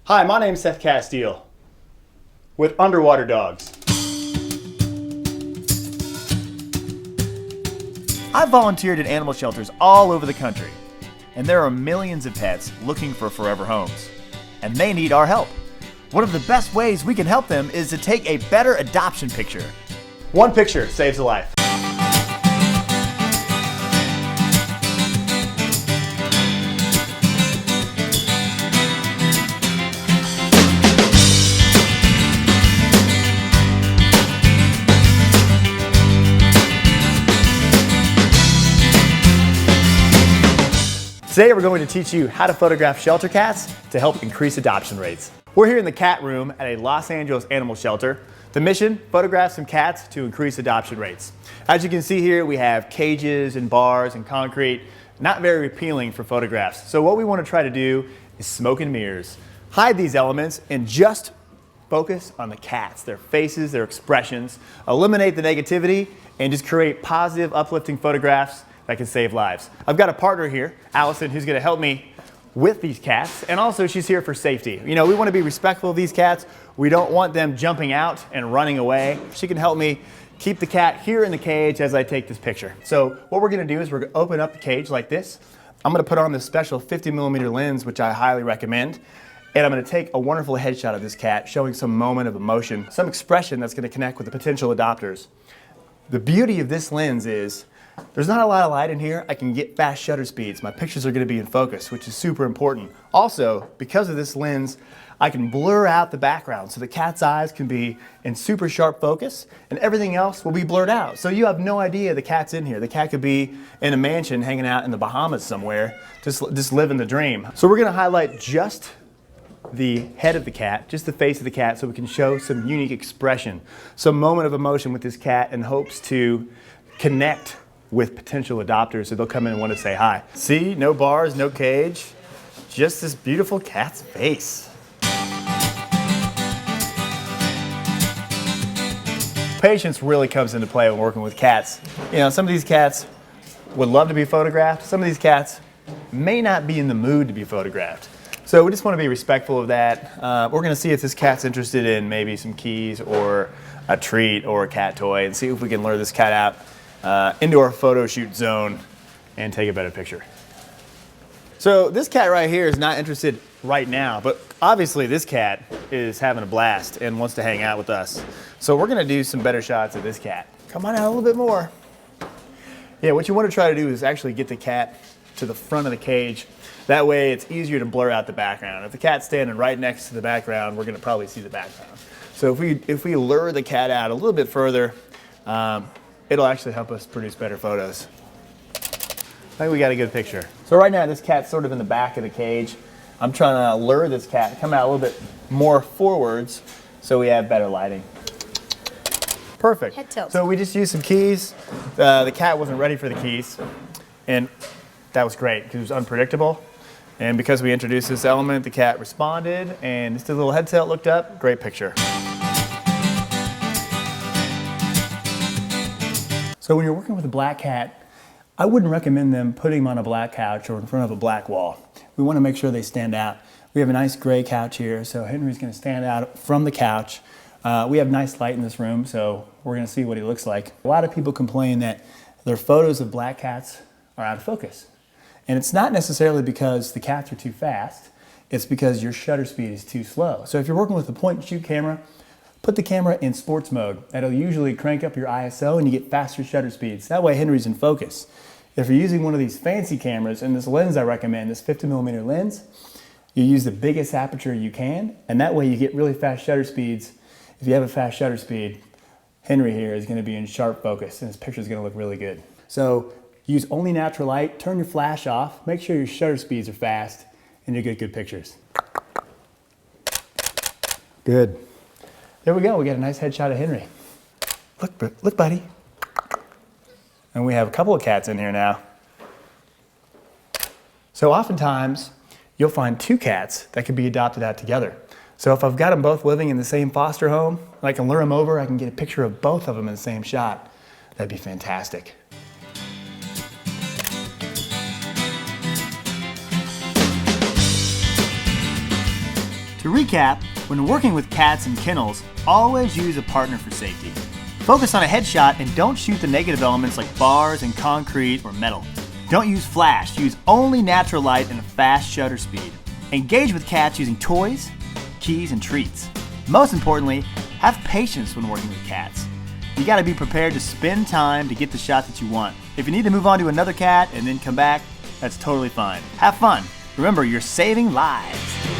Hi, my name's Seth Castile with Underwater Dogs. I've volunteered at animal shelters all over the country, and there are millions of pets looking for forever homes, and they need our help. One of the best ways we can help them is to take a better adoption picture. One picture saves a life. Today we're going to teach you how to photograph shelter cats to help increase adoption rates. We're here in the cat room at a Los Angeles animal shelter. The mission, photograph some cats to increase adoption rates. As you can see here, we have cages and bars and concrete, not very appealing for photographs. So what we want to try to do is smoke and mirrors. Hide these elements and just focus on the cats, their faces, their expressions, eliminate the negativity, and just create positive, uplifting photographs that can save lives. I've got a partner here, Allison, who's gonna help me with these cats, and also she's here for safety. You know, we wanna be respectful of these cats. We don't want them jumping out and running away. She can help me keep the cat here in the cage as I take this picture. So what we're gonna do is we're gonna open up the cage like this. I'm gonna put on this special 50mm lens, which I highly recommend. And I'm gonna take a wonderful headshot of this cat, showing some moment of emotion, some expression that's gonna connect with the potential adopters. The beauty of this lens is there's not a lot of light in here. I can get fast shutter speeds. My pictures are going to be in focus, which is super important. Also, because of this lens, I can blur out the background so the cat's eyes can be in super sharp focus and everything else will be blurred out. So you have no idea the cat's in here. The cat could be in a mansion hanging out in the Bahamas somewhere, just living the dream. So we're going to highlight just the head of the cat, just the face of the cat, so we can show some unique expression, some moment of emotion with this cat in hopes to connect with potential adopters so they'll come in and want to say hi. See, no bars, no cage, just this beautiful cat's face. Patience really comes into play when working with cats. You know, some of these cats would love to be photographed. Some of these cats may not be in the mood to be photographed. So we just want to be respectful of that. We're going to see if this cat's interested in maybe some keys or a treat or a cat toy and see if we can lure this cat out into our photo shoot zone and take a better picture. So this cat right here is not interested right now, but obviously this cat is having a blast and wants to hang out with us. So we're gonna do some better shots of this cat. Come on out a little bit more. Yeah, what you wanna try to do is actually get the cat to the front of the cage. That way it's easier to blur out the background. If the cat's standing right next to the background, we're gonna probably see the background. So if we lure the cat out a little bit further, it'll actually help us produce better photos. I think we got a good picture. So right now this cat's sort of in the back of the cage. I'm trying to lure this cat to come out a little bit more forwards so we have better lighting. Perfect. Head tilt. So we just used some keys. The cat wasn't ready for the keys, and that was great because it was unpredictable. And because we introduced this element, the cat responded, and just a little head tilt, looked up, great picture. So when you're working with a black cat, I wouldn't recommend them putting them on a black couch or in front of a black wall. We want to make sure they stand out. We have a nice gray couch here, so Henry's going to stand out from the couch. We have nice light in this room, so we're going to see what he looks like. A lot of people complain that their photos of black cats are out of focus. And it's not necessarily because the cats are too fast, it's because your shutter speed is too slow. So if you're working with a point and shoot camera, put the camera in sports mode. That'll usually crank up your ISO and you get faster shutter speeds. That way Henry's in focus. If you're using one of these fancy cameras, and this lens I recommend, this 50mm lens, you use the biggest aperture you can, and that way you get really fast shutter speeds. If you have a fast shutter speed, Henry here is going to be in sharp focus and his picture is going to look really good. So use only natural light, turn your flash off, make sure your shutter speeds are fast, and you get good pictures. Good. There we go, we got a nice headshot of Henry. Look, buddy. And we have a couple of cats in here now. So oftentimes, you'll find two cats that can be adopted out together. So if I've got them both living in the same foster home, and I can lure them over, I can get a picture of both of them in the same shot. That'd be fantastic. To recap, when working with cats in kennels, always use a partner for safety. Focus on a headshot and don't shoot the negative elements like bars and concrete or metal. Don't use flash, use only natural light and a fast shutter speed. Engage with cats using toys, keys, and treats. Most importantly, have patience when working with cats. You gotta be prepared to spend time to get the shot that you want. If you need to move on to another cat and then come back, that's totally fine. Have fun. Remember, you're saving lives.